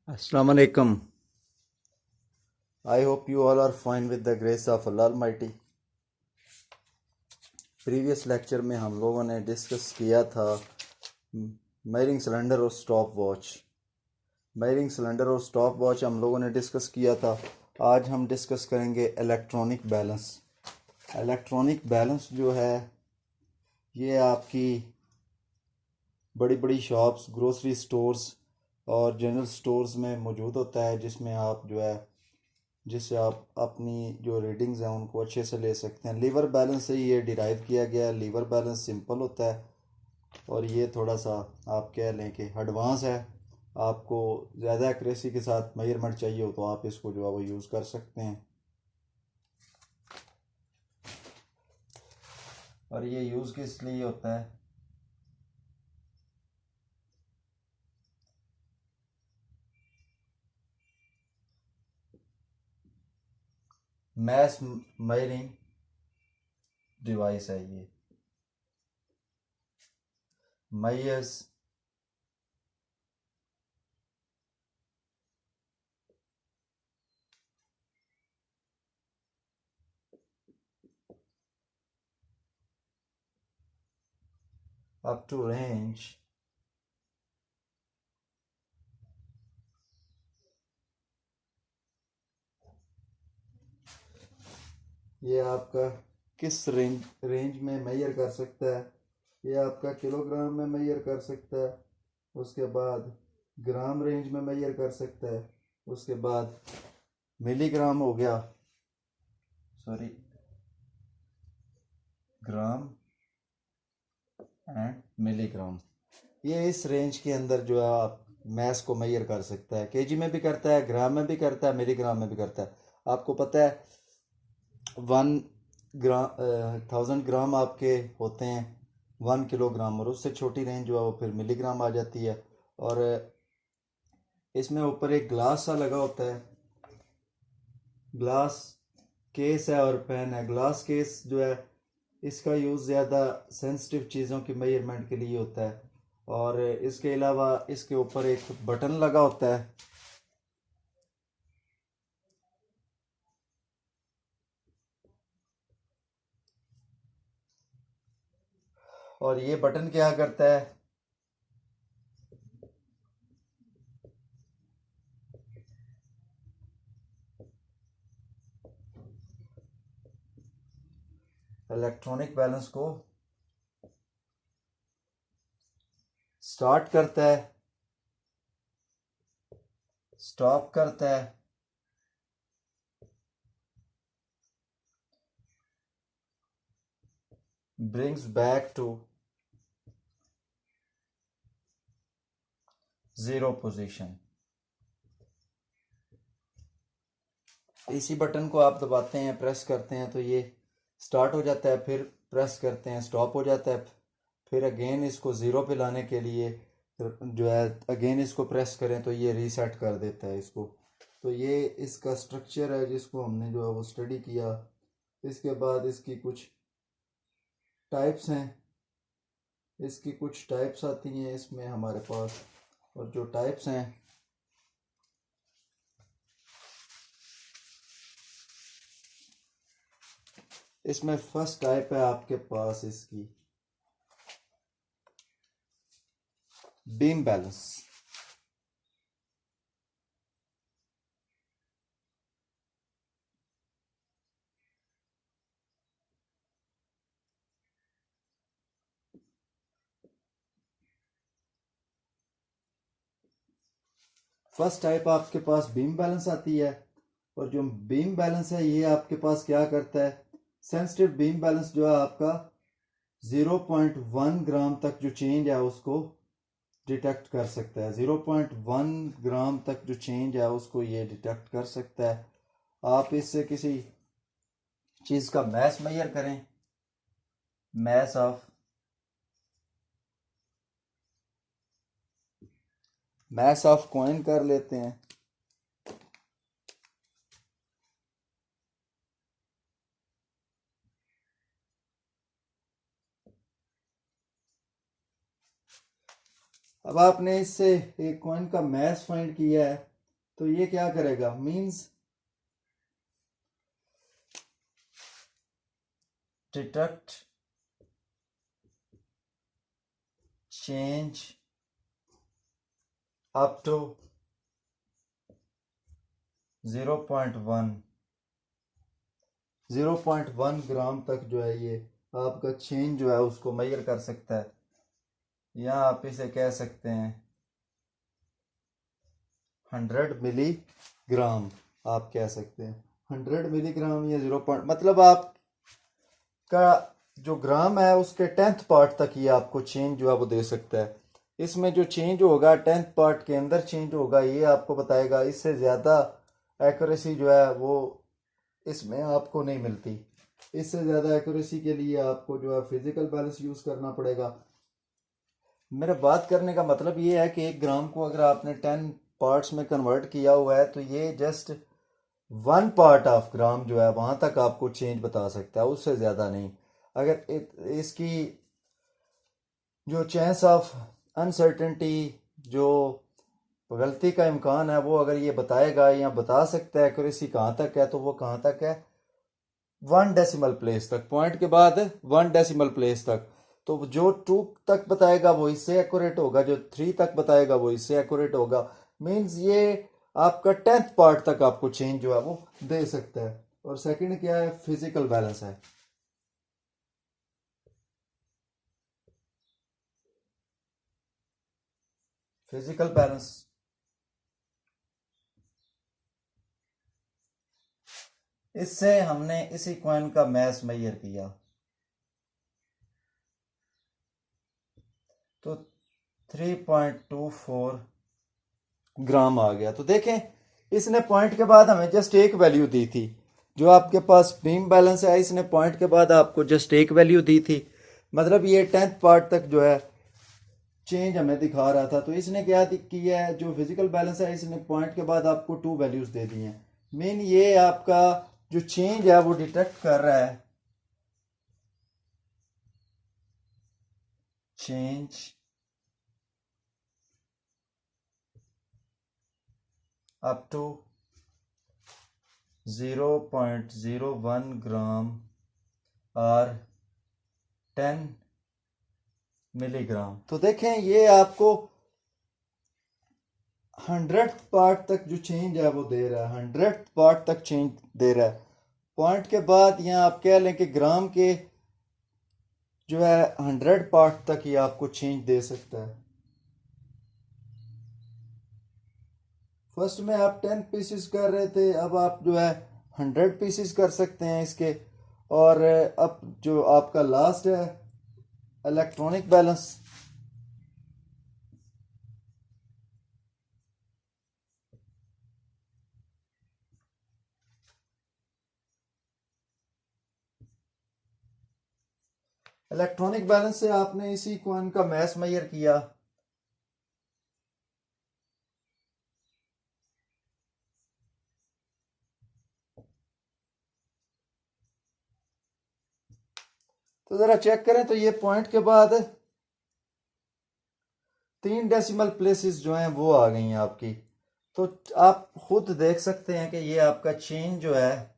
Assalamu alaikum. I hope you all are fine with the grace of Allah Almighty. Previous lecture में हम लोगों ने discuss किया था मेजरिंग सिलेंडर और स्टॉप वॉच। मेजरिंग सिलेंडर और स्टॉप वॉच हम लोगों ने डिस्कस किया था। आज हम डिस्कस करेंगे इलेक्ट्रॉनिक बैलेंस। इलेक्ट्रॉनिक बैलेंस जो है ये आपकी बड़ी बड़ी शॉप्स, ग्रोसरी स्टोर्स और जनरल स्टोर्स में मौजूद होता है, जिससे आप अपनी जो रीडिंग्स हैं उनको अच्छे से ले सकते हैं। लीवर बैलेंस से ये डिराइव किया गया है। लीवर बैलेंस सिंपल होता है और ये थोड़ा सा आप कह लें कि एडवांस है। आपको ज़्यादा एक्यूरेसी के साथ मेजरमेंट चाहिए हो तो आप इसको जो है वो यूज़ कर सकते हैं। और ये यूज़ किस लिए होता है? मैथ मेजरिंग डिवाइस है ये। measures up to range ये आपका किस रेंज में मेजर कर सकता है? ये आपका किलोग्राम में मेजर कर सकता है, उसके बाद ग्राम रेंज में मेजर कर सकता है, उसके बाद मिलीग्राम हो गया, सॉरी, ग्राम एंड मिलीग्राम। ये इस रेंज के अंदर जो है आप मैस को मेजर कर सकता है। केजी में भी करता है, ग्राम में भी करता है, मिलीग्राम में भी करता है। आपको पता है 1,000 ग्राम आपके होते हैं 1 किलोग्राम, और उससे छोटी रेंज जो है वो फिर मिलीग्राम आ जाती है। और इसमें ऊपर एक ग्लास सा लगा होता है, ग्लास केस है और पेन है। ग्लास केस जो है इसका यूज़ ज़्यादा सेंसिटिव चीज़ों की मेजरमेंट के लिए होता है। और इसके अलावा इसके ऊपर एक बटन लगा होता है, और ये बटन क्या करता है? इलेक्ट्रॉनिक बैलेंस को स्टार्ट करता है, स्टॉप करता है, brings back to zero position. इसी बटन को आप दबाते हैं, प्रेस करते हैं तो ये स्टार्ट हो जाता है, फिर प्रेस करते हैं स्टॉप हो जाता है, फिर अगेन इसको ज़ीरो पे लाने के लिए जो है अगेन इसको प्रेस करें तो ये रीसेट कर देता है इसको। तो ये इसका स्ट्रक्चर है जिसको हमने जो है वो स्टडी किया। इसके बाद इसकी कुछ टाइप्स हैं, इसकी कुछ टाइप्स आती हैं इसमें हमारे पास, और जो टाइप्स हैं इसमें फर्स्ट टाइप है आपके पास इसकी बीम बैलेंस। फर्स्ट टाइप आपके पास बीम बैलेंस आती है, और जो बीम बैलेंस है ये आपके पास क्या करता है? सेंसिटिव बीम बैलेंस जो है आपका 0.1 ग्राम तक जो चेंज है उसको डिटेक्ट कर सकता है। 0.1 ग्राम तक जो चेंज है उसको ये डिटेक्ट कर सकता है। आप इससे किसी चीज़ का मैस मेजर करें, मैस ऑफ कॉइन कर लेते हैं। अब आपने इससे एक कॉइन का मैस फाइंड किया है, तो ये क्या करेगा, means detect change up to 0.1 gram तक जो है ये आपका चेंज जो है उसको मेजर कर सकता है, या आप इसे कह सकते हैं 100 मिलीग्राम, आप कह सकते हैं 100 मिलीग्राम या 0. मतलब आपका जो ग्राम है उसके 10th पार्ट तक ये आपको चेंज जो है वो दे सकता है. इसमें जो चेंज होगा 10th पार्ट के अंदर चेंज होगा, ये आपको बताएगा. इससे ज़्यादा एक्यूरेसी जो है वो इसमें आपको नहीं मिलती. इससे ज़्यादा एक्यूरेसी के लिए आपको जो है फिजिकल बैलेंस यूज़ करना पड़ेगा. मेरा बात करने का मतलब ये है कि 1 ग्राम को अगर आपने 10 पार्ट्स में कन्वर्ट किया हुआ है तो ये जस्ट 1 पार्ट ऑफ ग्राम जो है वहाँ तक आपको चेंज बता सकता है, उससे ज़्यादा नहीं. अगर इसकी जो चांस ऑफ अनसर्टेनिटी, जो गलती का इम्कान है, वो अगर ये बताएगा या बता सकता है एक्यूरेसी कहाँ तक है, तो वो कहाँ तक है, 1 डेसिमल प्लेस तक. पॉइंट के बाद 1 डेसिमल प्लेस तक. तो जो 2 तक बताएगा वो इससे एक्यूरेट होगा, जो 3 तक बताएगा वो इससे एक्यूरेट होगा. मींस ये आपका 10th पार्ट तक आपको चेंज जो है वो दे सकता है. और सेकंड क्या है, फिजिकल बैलेंस है. फिजिकल बैलेंस इससे हमने इसी कॉइन का मैस मेजर किया तो 3.24 ग्राम आ गया. तो देखें इसने पॉइंट के बाद हमें जस्ट एक वैल्यू दी थी. जो आपके पास बीम बैलेंस है इसने पॉइंट के बाद आपको जस्ट एक वैल्यू दी थी. मतलब ये 10th पार्ट तक जो है चेंज हमें दिखा रहा था. तो इसने क्या किया है, जो फिजिकल बैलेंस है इसने पॉइंट के बाद आपको 2 वैल्यूज दे दी हैं. मेन ये आपका जो चेंज है वो डिटेक्ट कर रहा है, चेंज अप टू 0.01 ग्राम और 10 मिलीग्राम. तो देखें ये आपको 100th पार्ट तक जो चेंज है वो दे रहा है, 100th पार्ट तक चेंज दे रहा है. पॉइंट के बाद यहाँ आप कह लें कि ग्राम के जो है 100 पार्ट तक ये आपको चेंज दे सकता है. फर्स्ट में आप 10 पीसेस कर रहे थे, अब आप जो है 100 पीसेस कर सकते हैं इसके. और अब जो आपका लास्ट है इलेक्ट्रॉनिक बैलेंस, इलेक्ट्रॉनिक बैलेंस से आपने इसी कॉइन का मैस मेजर किया. तो जरा चेक करें तो ये पॉइंट के बाद 3 डेसिमल प्लेसेस जो हैं वो आ गई हैं आपकी. तो आप खुद देख सकते हैं कि ये आपका चेंज जो है,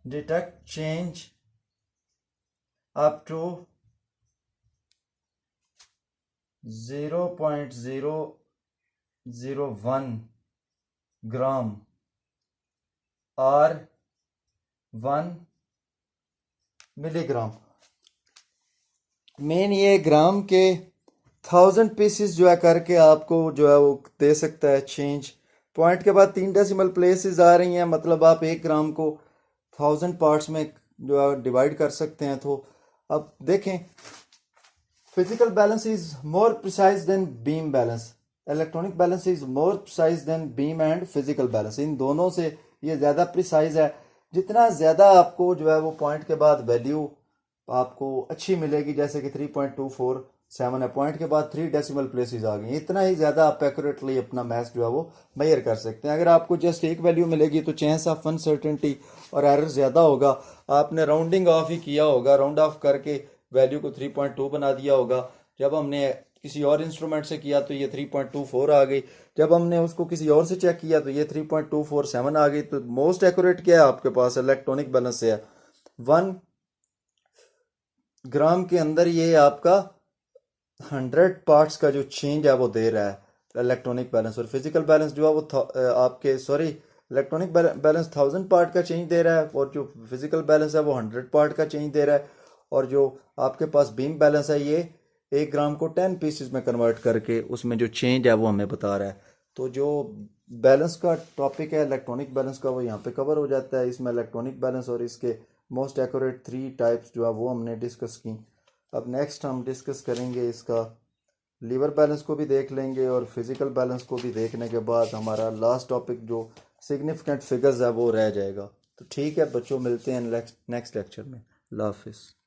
डिटेक्ट चेंज अप टू 0.001 ग्राम और 1 मिलीग्राम. मेन ये ग्राम के 1000 पीसेस जो है करके आपको जो है वो दे सकता है चेंज. पॉइंट के बाद 3 डेसिमल प्लेसेस आ रही हैं, मतलब आप 1 ग्राम को 1000 पार्ट्स में जो है डिवाइड कर सकते हैं. तो अब देखें physical balance is more precise than beam balance, electronic balance is more precise than beam and physical balance. इन दोनों से ये ज़्यादा प्रिसाइज है. जितना ज़्यादा आपको जो है वो पॉइंट के बाद वैल्यू आपको अच्छी मिलेगी, जैसे कि 3.247 है, पॉइंट के बाद 3 डेसिमल प्लेसेस आ गई, इतना ही ज़्यादा आप एक्यूरेटली अपना मैथ जो है वो मेजर कर सकते हैं. अगर आपको जस्ट एक वैल्यू मिलेगी तो चांस ऑफ अनसर्टेनिटी और एरर ज़्यादा होगा. आपने राउंडिंग ऑफ ही किया होगा, राउंड ऑफ करके वैल्यू को 3.2 बना दिया होगा. जब हमने किसी और इंस्ट्रूमेंट से किया तो ये 3.24 आ गई, जब हमने उसको किसी और से चेक किया तो ये 3.247 आ गई। तो मोस्ट एक्यूरेट क्या है आपके पास? इलेक्ट्रॉनिक बैलेंस से है। 1 ग्राम के अंदर ये आपका 100 पार्ट्स का जो चेंज है वो दे रहा है इलेक्ट्रॉनिक बैलेंस। और फिजिकल बैलेंस जो है वो आपके सॉरी इलेक्ट्रॉनिक बैलेंस 1000 पार्ट का चेंज दे रहा है, और जो फिजिकल बैलेंस है वो 100 पार्ट का चेंज दे रहा है। और जो आपके पास बीम बैलेंस है ये 1 ग्राम को 10 पीसेस में कन्वर्ट करके उसमें जो चेंज है वो हमें बता रहा है। तो जो बैलेंस का टॉपिक है इलेक्ट्रॉनिक बैलेंस का वो यहाँ पे कवर हो जाता है। इसमें इलेक्ट्रॉनिक बैलेंस और इसके मोस्ट एक्यूरेट 3 टाइप्स जो है वो हमने डिस्कस की। अब नेक्स्ट हम डिस्कस करेंगे इसका लीवर बैलेंस को भी देख लेंगे, और फिजिकल बैलेंस को भी देखने के बाद हमारा लास्ट टॉपिक जो सिग्निफिकेंट फिगर्स है वो रह जाएगा। तो ठीक है बच्चों, मिलते हैं नेक्स्ट लेक्चर में। अल्लाह हाफिज़।